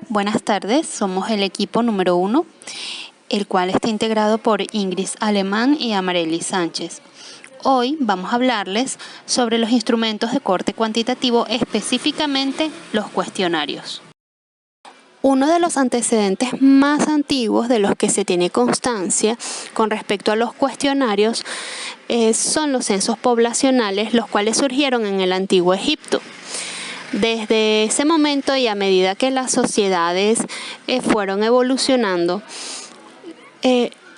Buenas tardes, somos el equipo número 1, el cual está integrado por Ingrid Alemán y Amarely Sánchez. Hoy vamos a hablarles sobre los instrumentos de corte cuantitativo, específicamente los cuestionarios. Uno de los antecedentes más antiguos de los que se tiene constancia con respecto a los cuestionarios son los censos poblacionales, los cuales surgieron en el Antiguo Egipto. Desde ese momento y a medida que las sociedades fueron evolucionando,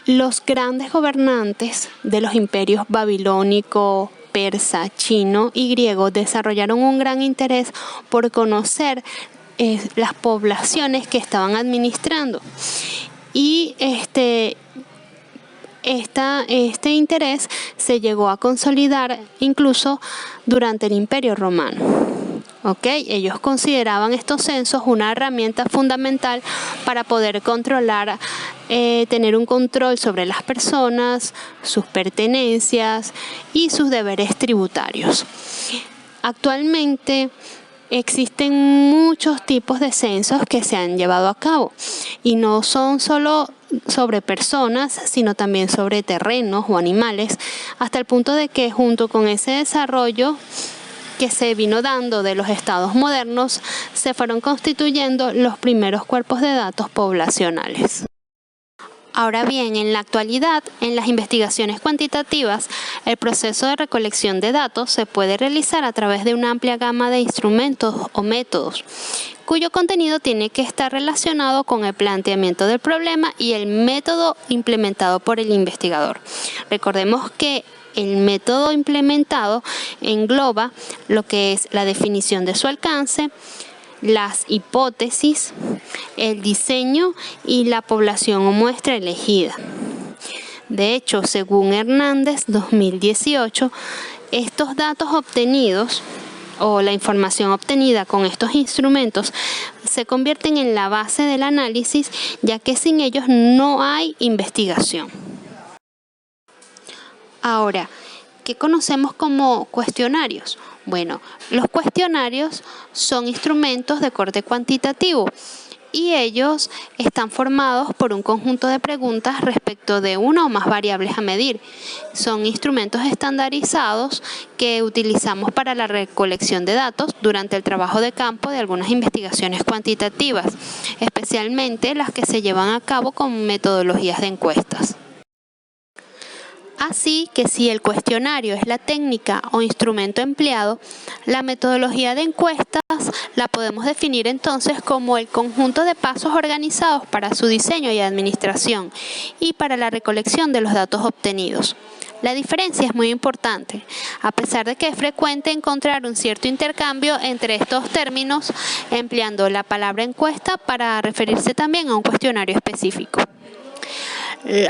los grandes gobernantes de los imperios babilónico, persa, chino y griego desarrollaron un gran interés por conocer las poblaciones que estaban administrando. Y este interés se llegó a consolidar incluso durante el Imperio Romano. Ellos consideraban estos censos una herramienta fundamental para poder controlar, tener un control sobre las personas, sus pertenencias y sus deberes tributarios. Actualmente existen muchos tipos de censos que se han llevado a cabo y no son solo sobre personas, sino también sobre terrenos o animales, hasta el punto de que junto con ese desarrollo que se vino dando de los estados modernos, se fueron constituyendo los primeros cuerpos de datos poblacionales. Ahora bien, en la actualidad, en las investigaciones cuantitativas, el proceso de recolección de datos se puede realizar a través de una amplia gama de instrumentos o métodos, cuyo contenido tiene que estar relacionado con el planteamiento del problema y el método implementado por el investigador. Recordemos que el método implementado engloba lo que es la definición de su alcance, las hipótesis, el diseño y la población o muestra elegida. De hecho, según Hernández 2018, estos datos obtenidos o la información obtenida con estos instrumentos se convierten en la base del análisis, ya que sin ellos no hay investigación. Ahora, ¿qué conocemos como cuestionarios? Bueno, los cuestionarios son instrumentos de corte cuantitativo y ellos están formados por un conjunto de preguntas respecto de una o más variables a medir. Son instrumentos estandarizados que utilizamos para la recolección de datos durante el trabajo de campo de algunas investigaciones cuantitativas, especialmente las que se llevan a cabo con metodologías de encuestas. Así que si el cuestionario es la técnica o instrumento empleado, la metodología de encuestas la podemos definir entonces como el conjunto de pasos organizados para su diseño y administración y para la recolección de los datos obtenidos. La diferencia es muy importante, a pesar de que es frecuente encontrar un cierto intercambio entre estos términos, empleando la palabra encuesta para referirse también a un cuestionario específico.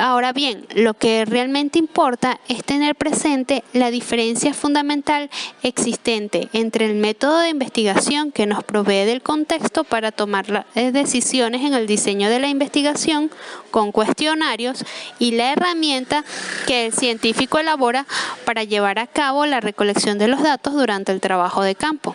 Ahora bien, lo que realmente importa es tener presente la diferencia fundamental existente entre el método de investigación que nos provee del contexto para tomar decisiones en el diseño de la investigación con cuestionarios y la herramienta que el científico elabora para llevar a cabo la recolección de los datos durante el trabajo de campo.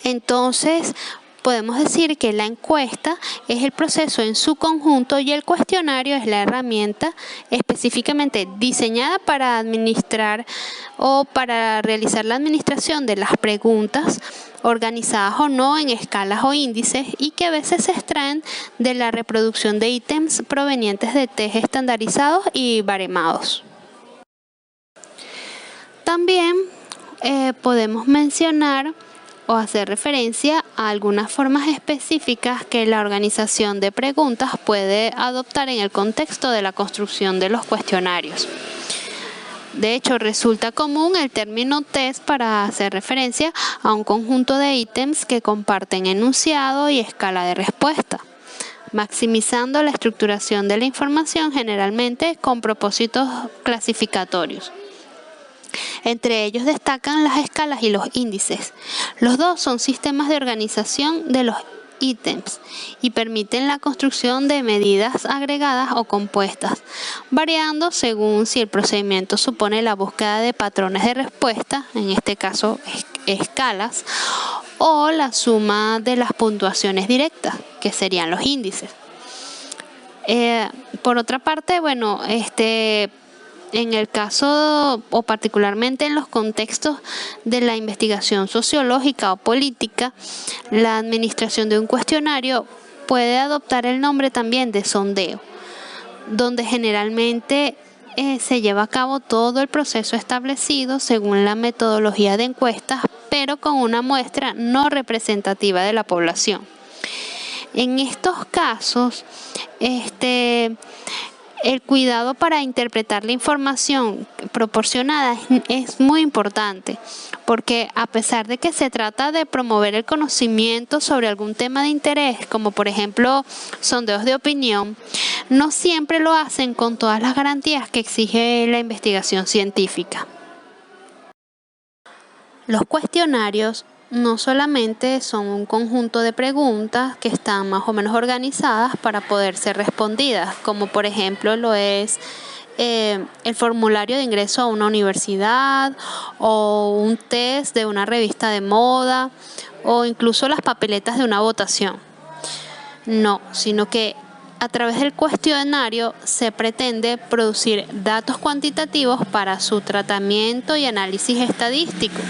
Entonces, podemos decir que la encuesta es el proceso en su conjunto y el cuestionario es la herramienta específicamente diseñada para administrar o para realizar la administración de las preguntas, organizadas o no en escalas o índices y que a veces se extraen de la reproducción de ítems provenientes de test estandarizados y baremados. También podemos mencionar o hacer referencia a algunas formas específicas que la organización de preguntas puede adoptar en el contexto de la construcción de los cuestionarios. De hecho, resulta común el término test para hacer referencia a un conjunto de ítems que comparten enunciado y escala de respuesta, maximizando la estructuración de la información generalmente con propósitos clasificatorios. Entre ellos destacan las escalas y los índices. Los dos son sistemas de organización de los ítems y permiten la construcción de medidas agregadas o compuestas, variando según si el procedimiento supone la búsqueda de patrones de respuesta, en este caso escalas, o la suma de las puntuaciones directas, que serían los índices. Por otra parte, bueno, en el caso o particularmente en los contextos de la investigación sociológica o política, la administración de un cuestionario puede adoptar el nombre también de sondeo, donde generalmente se lleva a cabo todo el proceso establecido según la metodología de encuestas, pero con una muestra no representativa de la población. En estos casos, el cuidado para interpretar la información proporcionada es muy importante, porque a pesar de que se trata de promover el conocimiento sobre algún tema de interés, como por ejemplo sondeos de opinión, no siempre lo hacen con todas las garantías que exige la investigación científica. Los cuestionarios no solamente son un conjunto de preguntas que están más o menos organizadas para poder ser respondidas, como por ejemplo lo es el formulario de ingreso a una universidad o un test de una revista de moda o incluso las papeletas de una votación. No, sino que a través del cuestionario se pretende producir datos cuantitativos para su tratamiento y análisis estadístico,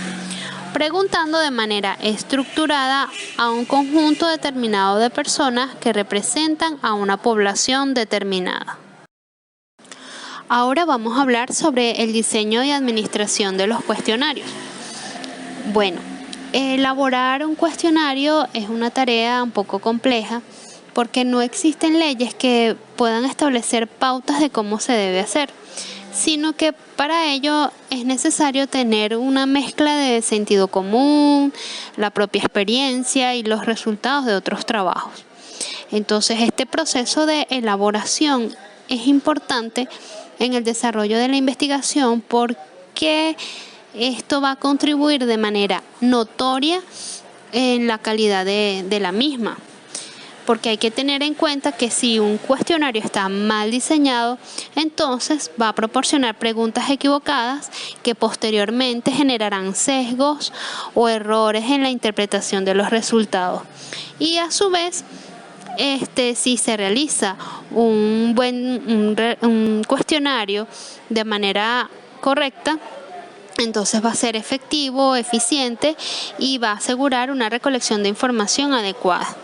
preguntando de manera estructurada a un conjunto determinado de personas que representan a una población determinada. Ahora vamos a hablar sobre el diseño y administración de los cuestionarios. Bueno, elaborar un cuestionario es una tarea un poco compleja porque no existen leyes que puedan establecer pautas de cómo se debe hacer, sino que para ello es necesario tener una mezcla de sentido común, la propia experiencia y los resultados de otros trabajos. Entonces, este proceso de elaboración es importante en el desarrollo de la investigación porque esto va a contribuir de manera notoria en la calidad de la misma. Porque hay que tener en cuenta que si un cuestionario está mal diseñado, entonces va a proporcionar preguntas equivocadas que posteriormente generarán sesgos o errores en la interpretación de los resultados. Y a su vez, si se realiza un cuestionario de manera correcta, entonces va a ser efectivo, eficiente y va a asegurar una recolección de información adecuada.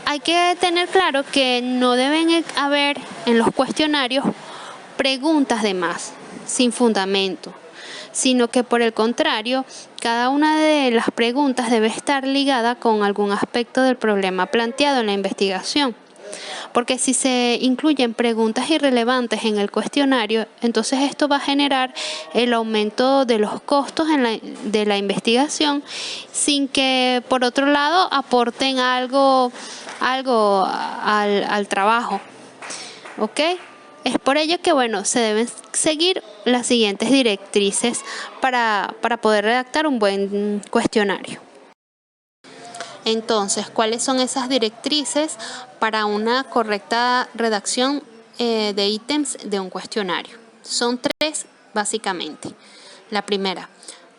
Hay que tener claro que no deben haber en los cuestionarios preguntas de más, sin fundamento, sino que por el contrario, cada una de las preguntas debe estar ligada con algún aspecto del problema planteado en la investigación. Porque si se incluyen preguntas irrelevantes en el cuestionario, entonces esto va a generar el aumento de los costos de la investigación sin que por otro lado aporten algo al trabajo. ¿Ok? Es por ello que se deben seguir las siguientes directrices para poder redactar un buen cuestionario. Entonces, ¿cuáles son esas directrices para una correcta redacción de ítems de un cuestionario? Son 3 básicamente. La primera,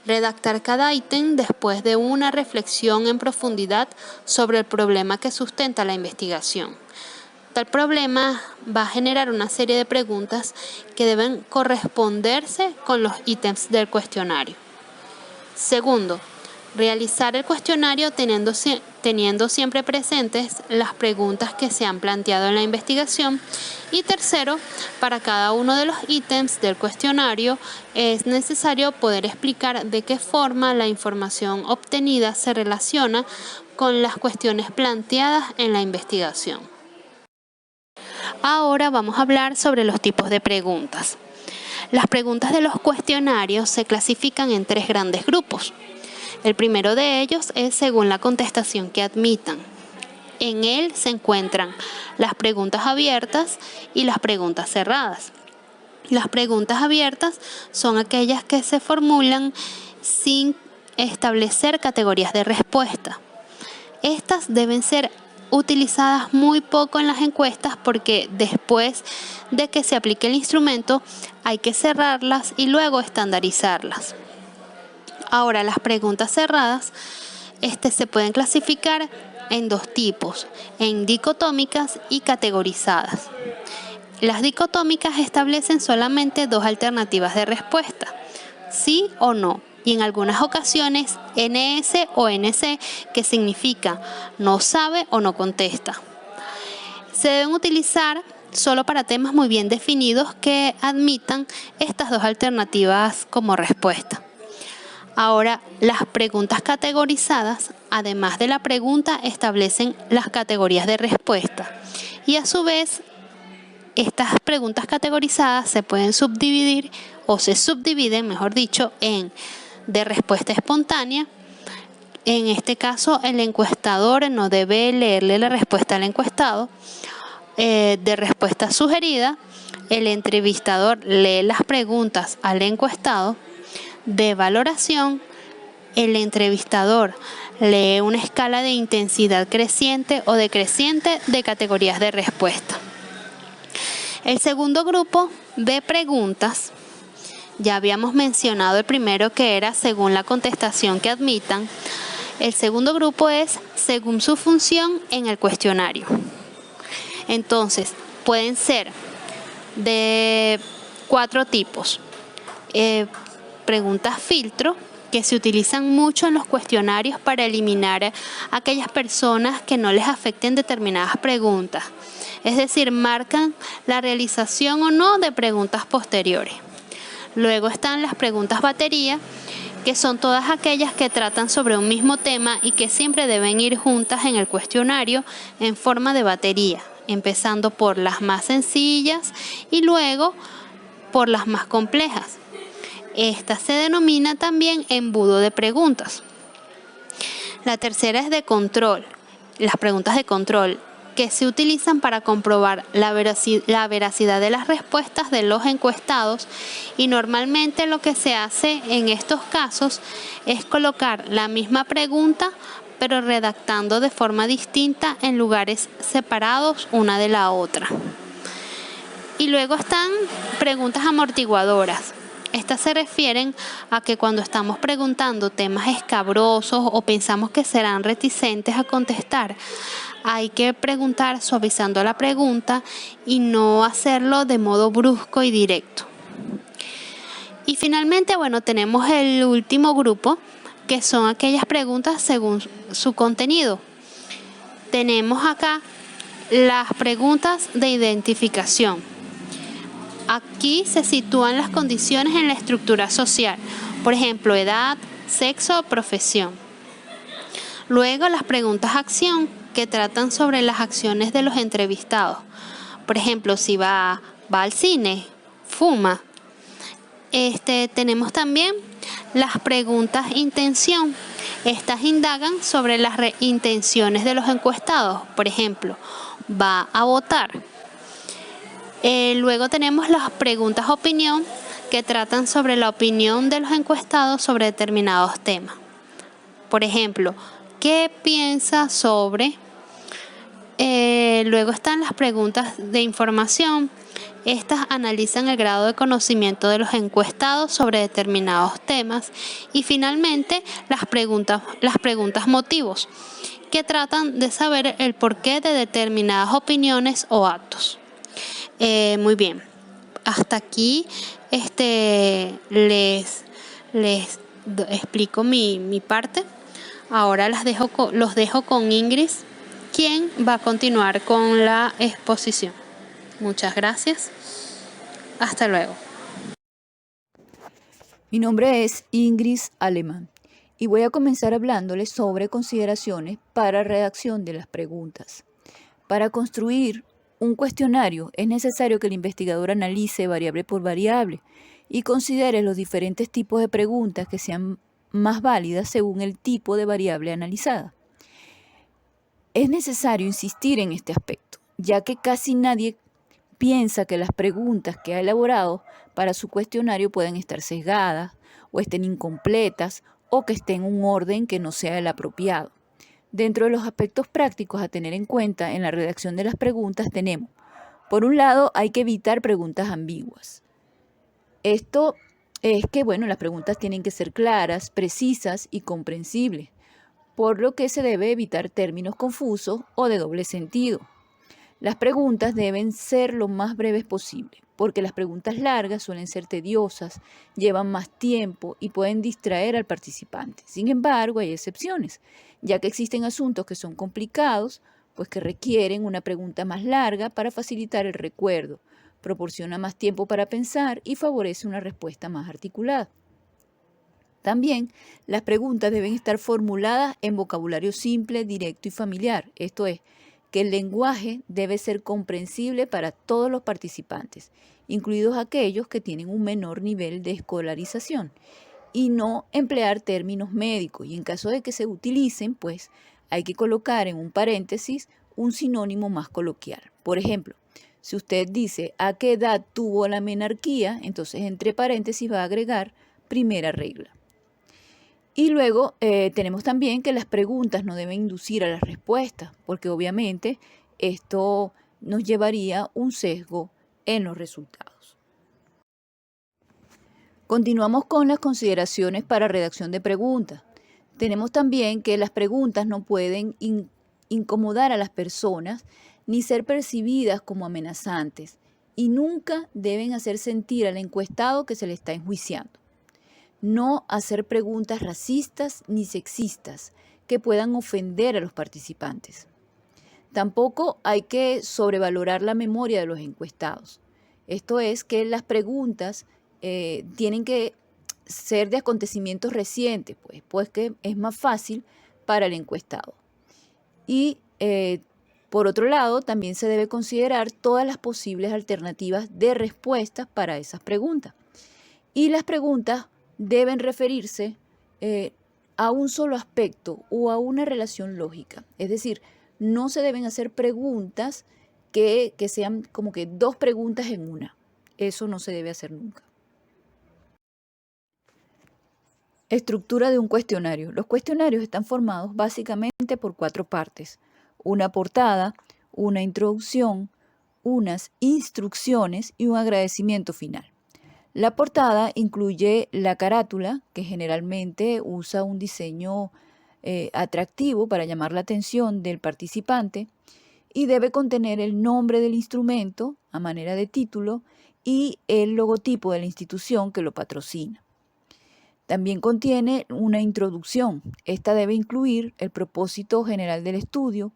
redactar cada ítem después de una reflexión en profundidad sobre el problema que sustenta la investigación. Tal problema va a generar una serie de preguntas que deben corresponderse con los ítems del cuestionario. Segundo, realizar el cuestionario teniendo siempre presentes las preguntas que se han planteado en la investigación. Y tercero, para cada uno de los ítems del cuestionario es necesario poder explicar de qué forma la información obtenida se relaciona con las cuestiones planteadas en la investigación. Ahora vamos a hablar sobre los tipos de preguntas. Las preguntas de los cuestionarios se clasifican en 3 grandes grupos. El primero de ellos es según la contestación que admitan. En él se encuentran las preguntas abiertas y las preguntas cerradas. Las preguntas abiertas son aquellas que se formulan sin establecer categorías de respuesta. Estas deben ser utilizadas muy poco en las encuestas porque después de que se aplique el instrumento hay que cerrarlas y luego estandarizarlas. Ahora, las preguntas cerradas se pueden clasificar en dos tipos, en dicotómicas y categorizadas. Las dicotómicas establecen solamente dos alternativas de respuesta, sí o no, y en algunas ocasiones NS o NC, que significa no sabe o no contesta. Se deben utilizar solo para temas muy bien definidos que admitan estas dos alternativas como respuesta. Ahora, las preguntas categorizadas, además de la pregunta, establecen las categorías de respuesta y a su vez estas preguntas categorizadas se pueden subdividir o se subdividen, mejor dicho, en de respuesta espontánea. En este caso, el encuestador no debe leerle la respuesta al encuestado. De respuesta sugerida, el entrevistador lee las preguntas al encuestado. De valoración, el entrevistador lee una escala de intensidad creciente o decreciente de categorías de respuesta. El segundo grupo de preguntas, ya habíamos mencionado el primero que era según la contestación que admitan. El segundo grupo es según su función en el cuestionario. Entonces, pueden ser de 4 tipos. Preguntas filtro, que se utilizan mucho en los cuestionarios para eliminar a aquellas personas que no les afecten determinadas preguntas. Es decir, marcan la realización o no de preguntas posteriores. Luego están las preguntas batería, que son todas aquellas que tratan sobre un mismo tema y que siempre deben ir juntas en el cuestionario en forma de batería, empezando por las más sencillas y luego por las más complejas. Esta se denomina también embudo de preguntas. La tercera es de control, las preguntas de control, que se utilizan para comprobar la veracidad de las respuestas de los encuestados, y normalmente lo que se hace en estos casos es colocar la misma pregunta pero redactando de forma distinta en lugares separados una de la otra. Y luego están preguntas amortiguadoras. Estas se refieren a que cuando estamos preguntando temas escabrosos o pensamos que serán reticentes a contestar, hay que preguntar suavizando la pregunta y no hacerlo de modo brusco y directo. Y finalmente, tenemos el último grupo, que son aquellas preguntas según su contenido. Tenemos acá las preguntas de identificación. Aquí se sitúan las condiciones en la estructura social, por ejemplo, edad, sexo, profesión. Luego las preguntas acción, que tratan sobre las acciones de los entrevistados. Por ejemplo, si va al cine, fuma. Tenemos también las preguntas intención. Estas indagan sobre las intenciones de los encuestados. Por ejemplo, va a votar. Luego tenemos las preguntas opinión, que tratan sobre la opinión de los encuestados sobre determinados temas. Por ejemplo, ¿qué piensa sobre? Luego están las preguntas de información. Estas analizan el grado de conocimiento de los encuestados sobre determinados temas. Y finalmente, las preguntas motivos, que tratan de saber el porqué de determinadas opiniones o actos. Muy bien, hasta aquí les explico mi parte. Ahora los dejo con Ingrid, quien va a continuar con la exposición. Muchas gracias. Hasta luego. Mi nombre es Ingrid Alemán y voy a comenzar hablándoles sobre consideraciones para redacción de las preguntas. Para construir un cuestionario es necesario que el investigador analice variable por variable y considere los diferentes tipos de preguntas que sean más válidas según el tipo de variable analizada. Es necesario insistir en este aspecto, ya que casi nadie piensa que las preguntas que ha elaborado para su cuestionario pueden estar sesgadas o estén incompletas o que estén en un orden que no sea el apropiado. Dentro de los aspectos prácticos a tener en cuenta en la redacción de las preguntas tenemos, por un lado, hay que evitar preguntas ambiguas. Esto es que, bueno, las preguntas tienen que ser claras, precisas y comprensibles, por lo que se debe evitar términos confusos o de doble sentido. Las preguntas deben ser lo más breves posible, porque las preguntas largas suelen ser tediosas, llevan más tiempo y pueden distraer al participante. Sin embargo, hay excepciones, ya que existen asuntos que son complicados, pues que requieren una pregunta más larga para facilitar el recuerdo, proporciona más tiempo para pensar y favorece una respuesta más articulada. También las preguntas deben estar formuladas en vocabulario simple, directo y familiar, esto es, que el lenguaje debe ser comprensible para todos los participantes, incluidos aquellos que tienen un menor nivel de escolarización, y no emplear términos médicos, y en caso de que se utilicen, pues hay que colocar en un paréntesis un sinónimo más coloquial. Por ejemplo, si usted dice ¿a qué edad tuvo la menarquía?, entonces entre paréntesis va a agregar primera regla. Y luego tenemos también que las preguntas no deben inducir a las respuestas, porque obviamente esto nos llevaría un sesgo en los resultados. Continuamos con las consideraciones para redacción de preguntas. Tenemos también que las preguntas no pueden incomodar a las personas ni ser percibidas como amenazantes y nunca deben hacer sentir al encuestado que se le está enjuiciando. No hacer preguntas racistas ni sexistas que puedan ofender a los participantes. Tampoco hay que sobrevalorar la memoria de los encuestados. Esto es que las preguntas tienen que ser de acontecimientos recientes, pues que es más fácil para el encuestado. Y por otro lado, también se debe considerar todas las posibles alternativas de respuestas para esas preguntas. Y las preguntas deben referirse a un solo aspecto o a una relación lógica. Es decir, no se deben hacer preguntas que sean como que dos preguntas en una. Eso no se debe hacer nunca. Estructura de un cuestionario. Los cuestionarios están formados básicamente por 4 partes: una portada, una introducción, unas instrucciones y un agradecimiento final. La portada incluye la carátula, que generalmente usa un diseño atractivo para llamar la atención del participante, y debe contener el nombre del instrumento a manera de título y el logotipo de la institución que lo patrocina. También contiene una introducción. Esta debe incluir el propósito general del estudio,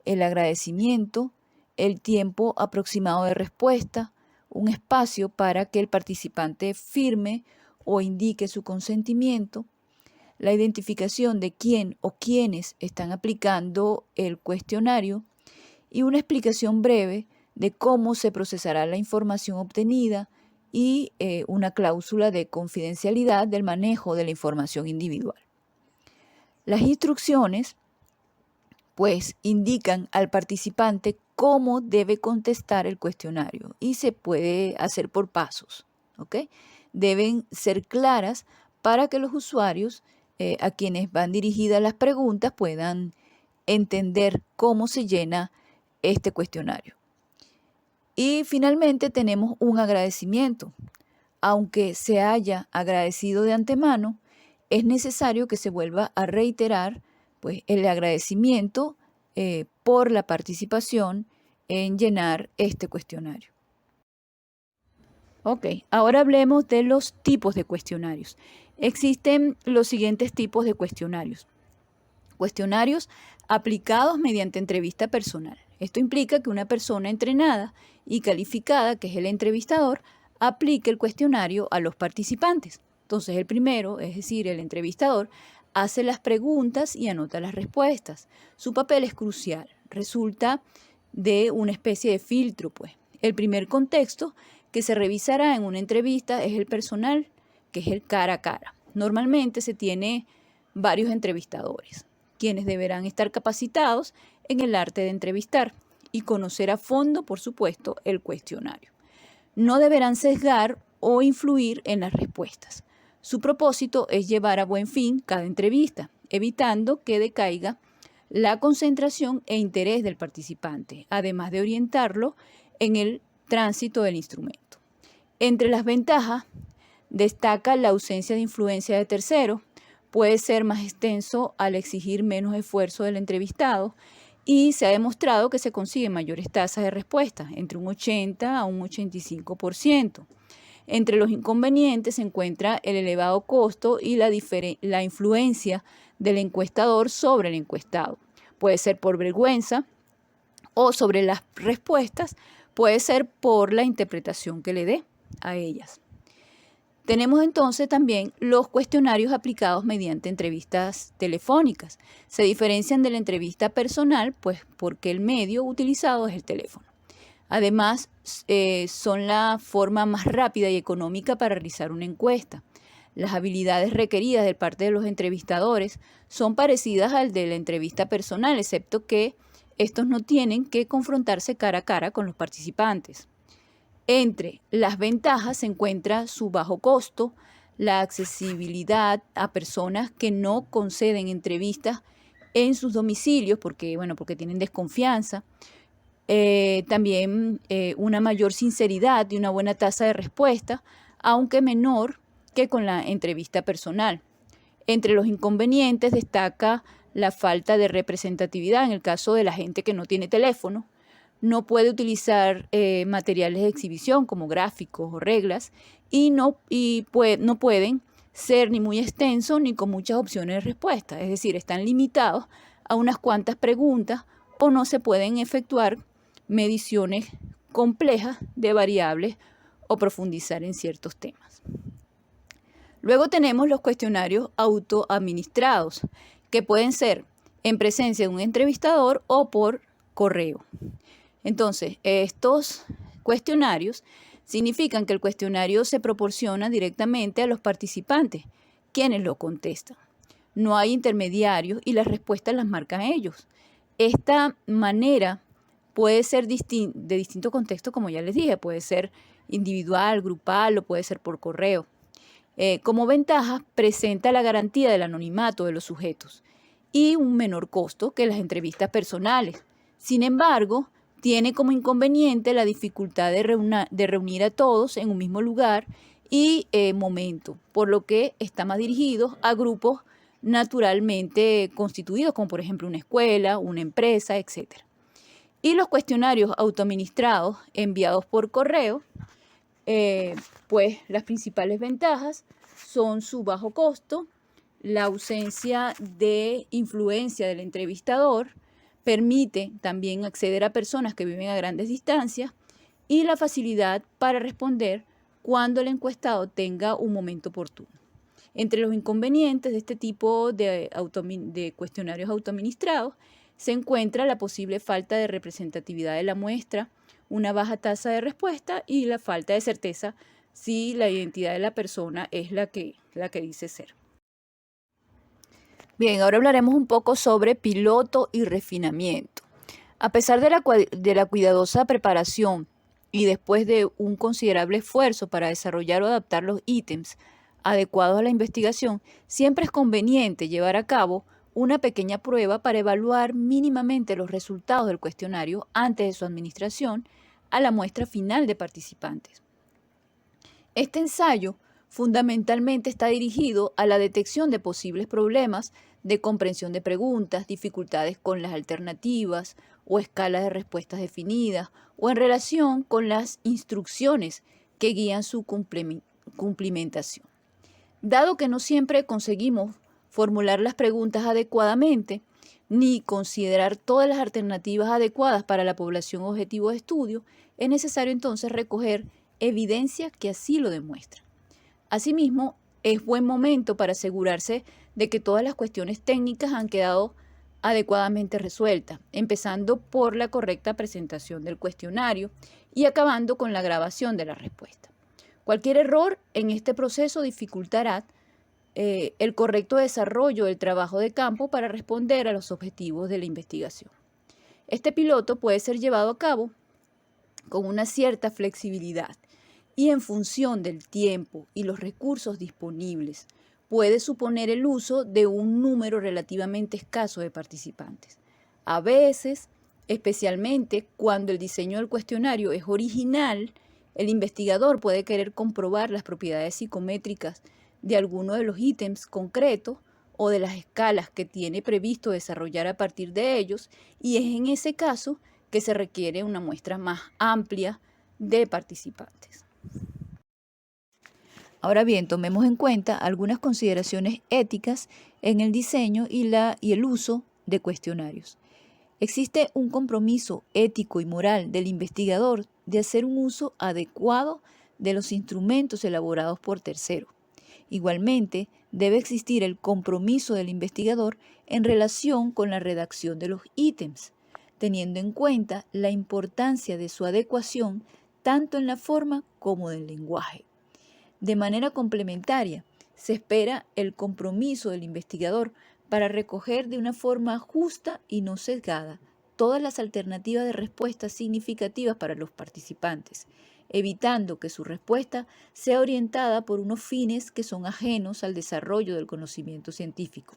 el agradecimiento, el tiempo aproximado de respuesta, un espacio para que el participante firme o indique su consentimiento, la identificación de quién o quiénes están aplicando el cuestionario y una explicación breve de cómo se procesará la información obtenida y una cláusula de confidencialidad del manejo de la información individual. Las instrucciones pues indican al participante cómo debe contestar el cuestionario y se puede hacer por pasos, ¿ok? Deben ser claras para que los usuarios a quienes van dirigidas las preguntas puedan entender cómo se llena este cuestionario. Y finalmente tenemos un agradecimiento. Aunque se haya agradecido de antemano, es necesario que se vuelva a reiterar pues, el agradecimiento por la participación en llenar este cuestionario. Ok, ahora hablemos de los tipos de cuestionarios. Existen los siguientes tipos de cuestionarios. Cuestionarios aplicados mediante entrevista personal. Esto implica que una persona entrenada y calificada, que es el entrevistador, aplique el cuestionario a los participantes. Entonces el primero, es decir, el entrevistador, hace las preguntas y anota las respuestas. Su papel es crucial, resulta de una especie de filtro, pues. El primer contexto que se revisará en una entrevista es el personal, que es el cara a cara. Normalmente se tiene varios entrevistadores, quienes deberán estar capacitados en el arte de entrevistar y conocer a fondo, por supuesto, el cuestionario. No deberán sesgar o influir en las respuestas. Su propósito es llevar a buen fin cada entrevista, evitando que decaiga la concentración e interés del participante, además de orientarlo en el tránsito del instrumento. Entre las ventajas Destaca la ausencia de influencia de terceros. Puede ser más extenso al exigir menos esfuerzo del entrevistado y se ha demostrado que se consiguen mayores tasas de respuesta, entre un 80 a un 85%. Entre los inconvenientes se encuentra el elevado costo y la influencia del encuestador sobre el encuestado. Puede ser por vergüenza o sobre las respuestas, puede ser por la interpretación que le dé a ellas. Tenemos entonces también los cuestionarios aplicados mediante entrevistas telefónicas. Se diferencian de la entrevista personal, pues porque el medio utilizado es el teléfono. Además, son la forma más rápida y económica para realizar una encuesta. Las habilidades requeridas de parte de los entrevistadores son parecidas al de la entrevista personal, excepto que estos no tienen que confrontarse cara a cara con los participantes. Entre las ventajas se encuentra su bajo costo, la accesibilidad a personas que no conceden entrevistas en sus domicilios porque tienen desconfianza, también una mayor sinceridad y una buena tasa de respuesta, aunque menor que con la entrevista personal. Entre los inconvenientes destaca la falta de representatividad en el caso de la gente que no tiene teléfono, no puede utilizar materiales de exhibición como gráficos o reglas y no pueden ser ni muy extensos ni con muchas opciones de respuesta, es decir, están limitados a unas cuantas preguntas o no se pueden efectuar mediciones complejas de variables o profundizar en ciertos temas. Luego tenemos los cuestionarios autoadministrados, que pueden ser en presencia de un entrevistador o por correo. Entonces, estos cuestionarios significan que el cuestionario se proporciona directamente a los participantes, quienes lo contestan. No hay intermediarios y las respuestas las marcan ellos. Esta manera puede ser de distinto contexto, como ya les dije, puede ser individual, grupal o puede ser por correo. Como ventaja, presenta la garantía del anonimato de los sujetos y un menor costo que las entrevistas personales. Sin embargo, tiene como inconveniente la dificultad de reunir a todos en un mismo lugar y momento, por lo que está más dirigido a grupos naturalmente constituidos, como por ejemplo una escuela, una empresa, etc. Y los cuestionarios autoadministrados enviados por correo, pues las principales ventajas son su bajo costo, la ausencia de influencia del entrevistador, permite también acceder a personas que viven a grandes distancias y la facilidad para responder cuando el encuestado tenga un momento oportuno. Entre los inconvenientes de este tipo de cuestionarios autoadministrados se encuentra la posible falta de representatividad de la muestra, una baja tasa de respuesta y la falta de certeza si la identidad de la persona es la que dice ser. Bien, ahora hablaremos un poco sobre piloto y refinamiento. A pesar de la cuidadosa preparación y después de un considerable esfuerzo para desarrollar o adaptar los ítems adecuados a la investigación, siempre es conveniente llevar a cabo una pequeña prueba para evaluar mínimamente los resultados del cuestionario antes de su administración a la muestra final de participantes. Este ensayo fundamentalmente está dirigido a la detección de posibles problemas de comprensión de preguntas, dificultades con las alternativas o escalas de respuestas definidas o en relación con las instrucciones que guían su cumplimentación. Dado que no siempre conseguimos formular las preguntas adecuadamente ni considerar todas las alternativas adecuadas para la población objetivo de estudio, es necesario entonces recoger evidencia que así lo demuestra. Asimismo, es buen momento para asegurarse de que todas las cuestiones técnicas han quedado adecuadamente resueltas, empezando por la correcta presentación del cuestionario y acabando con la grabación de la respuesta. Cualquier error en este proceso dificultará el correcto desarrollo del trabajo de campo para responder a los objetivos de la investigación. Este piloto puede ser llevado a cabo con una cierta flexibilidad y en función del tiempo y los recursos disponibles, puede suponer el uso de un número relativamente escaso de participantes. A veces, especialmente cuando el diseño del cuestionario es original El investigador puede querer comprobar las propiedades psicométricas de alguno de los ítems concretos o de las escalas que tiene previsto desarrollar a partir de ellos, y es en ese caso que se requiere una muestra más amplia de participantes. Ahora bien, tomemos en cuenta algunas consideraciones éticas en el diseño y el uso de cuestionarios. Existe un compromiso ético y moral del investigador de hacer un uso adecuado de los instrumentos elaborados por terceros. Igualmente, debe existir el compromiso del investigador en relación con la redacción de los ítems, teniendo en cuenta la importancia de su adecuación tanto en la forma como en el lenguaje. De manera complementaria, se espera el compromiso del investigador para recoger de una forma justa y no sesgada todas las alternativas de respuestas significativas para los participantes, evitando que su respuesta sea orientada por unos fines que son ajenos al desarrollo del conocimiento científico.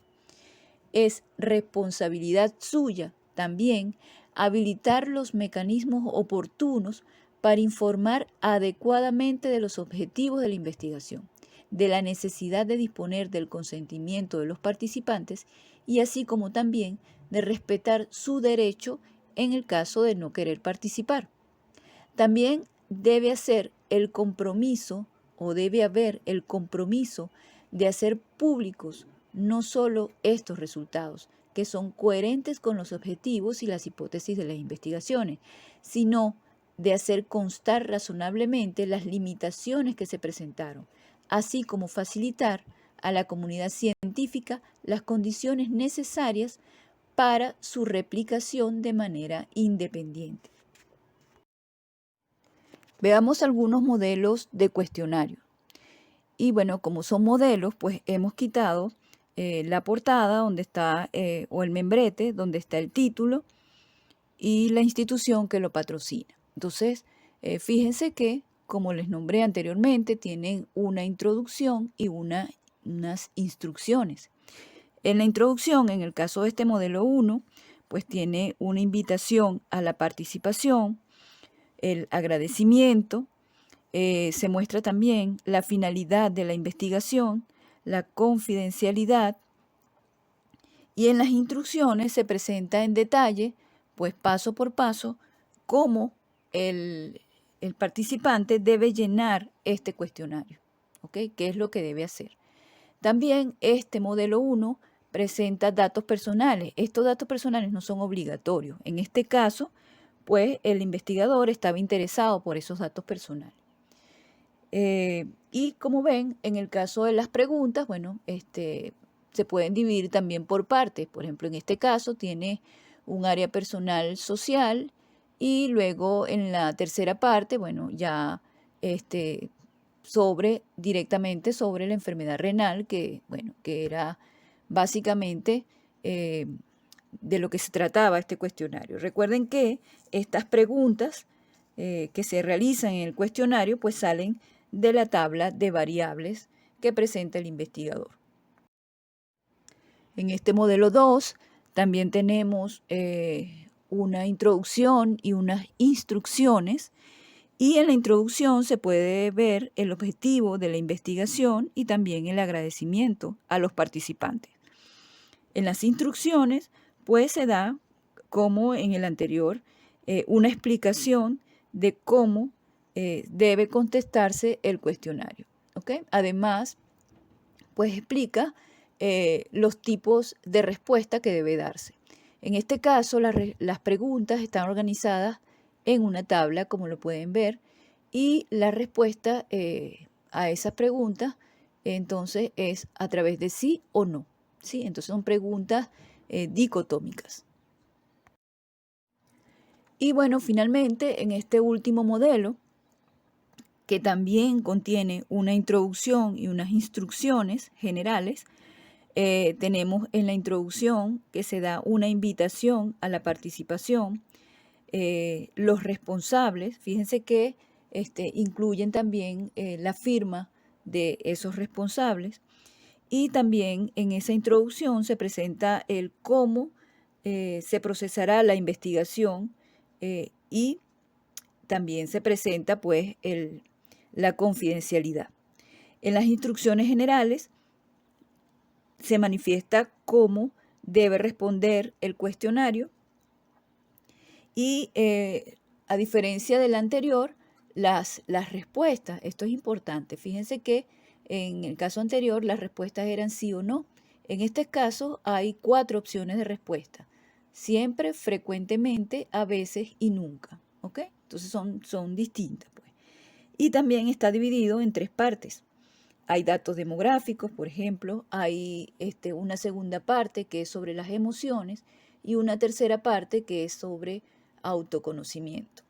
Es responsabilidad suya también habilitar los mecanismos oportunos para informar adecuadamente de los objetivos de la investigación, de la necesidad de disponer del consentimiento de los participantes y así como también de respetar su derecho en el caso de no querer participar. También debe haber el compromiso de hacer públicos no solo estos resultados, que son coherentes con los objetivos y las hipótesis de las investigaciones, sino de hacer constar razonablemente las limitaciones que se presentaron, así como facilitar a la comunidad científica las condiciones necesarias para su replicación de manera independiente. Veamos algunos modelos de cuestionario. Y bueno, como son modelos, pues hemos quitado la portada donde está, o el membrete, donde está el título y la institución que lo patrocina. Entonces, fíjense que, como les nombré anteriormente, tienen una introducción y unas instrucciones. En la introducción, en el caso de este modelo 1, pues tiene una invitación a la participación, el agradecimiento, se muestra también la finalidad de la investigación, la confidencialidad, y en las instrucciones se presenta en detalle, pues paso por paso, cómo el participante debe llenar este cuestionario, ¿ok? ¿Qué es lo que debe hacer? También este modelo 1 presenta datos personales. Estos datos personales no son obligatorios. En este caso, pues el investigador estaba interesado por esos datos personales. Y como ven, en el caso de las preguntas, bueno, se pueden dividir también por partes. Por ejemplo, en este caso tiene un área personal social y luego en la tercera parte, bueno, ya directamente sobre la enfermedad renal, que, bueno, que era básicamente de lo que se trataba este cuestionario. Recuerden que estas preguntas que se realizan en el cuestionario pues salen de la tabla de variables que presenta el investigador. En este modelo 2 también tenemos una introducción y unas instrucciones, y en la introducción se puede ver el objetivo de la investigación y también el agradecimiento a los participantes. En las instrucciones pues se da, como en el anterior, una explicación de cómo debe contestarse el cuestionario, ¿ok? Además, pues explica los tipos de respuesta que debe darse. En este caso, las preguntas están organizadas en una tabla, como lo pueden ver, y la respuesta a esas preguntas, entonces, es a través de sí o no, ¿sí? Entonces, son preguntas dicotómicas. Y bueno, finalmente, en este último modelo, que también contiene una introducción y unas instrucciones generales, tenemos en la introducción que se da una invitación a la participación. Los responsables, fíjense que incluyen también la firma de esos responsables, y también en esa introducción se presenta el cómo se procesará la investigación y también se presenta pues la confidencialidad. En las instrucciones generales se manifiesta cómo debe responder el cuestionario y a diferencia del anterior, las respuestas, esto es importante, fíjense que en el caso anterior las respuestas eran sí o no. En este caso hay 4 opciones de respuesta: siempre, frecuentemente, a veces y nunca. ¿Ok? Entonces son distintas, pues. Y también está dividido en 3 partes. Hay datos demográficos, por ejemplo, hay una segunda parte que es sobre las emociones y una tercera parte que es sobre autoconocimiento.